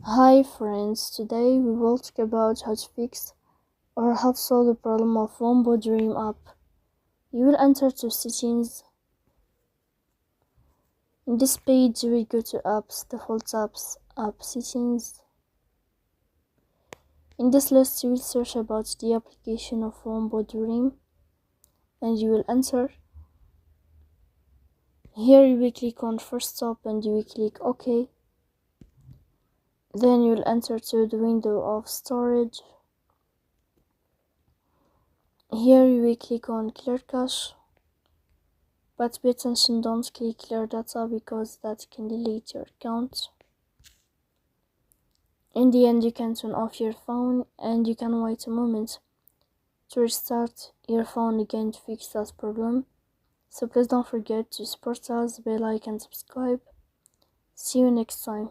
Hi friends, today we will talk about how to fix or how to solve the problem of Wombo Dream app. You will enter to settings. In this page you will go to apps, default apps, app settings. In this list you will search about the application of Wombo Dream and you will enter. Here you will click on first stop and you will click OK. Then you will enter to the window of storage. Here you will click on clear cache, but pay attention, don't click clear data because that can delete your account. In the end, you can turn off your phone and you can wait a moment to restart your phone again to fix that problem. So please don't forget to support us, bell icon, subscribe. See you next time.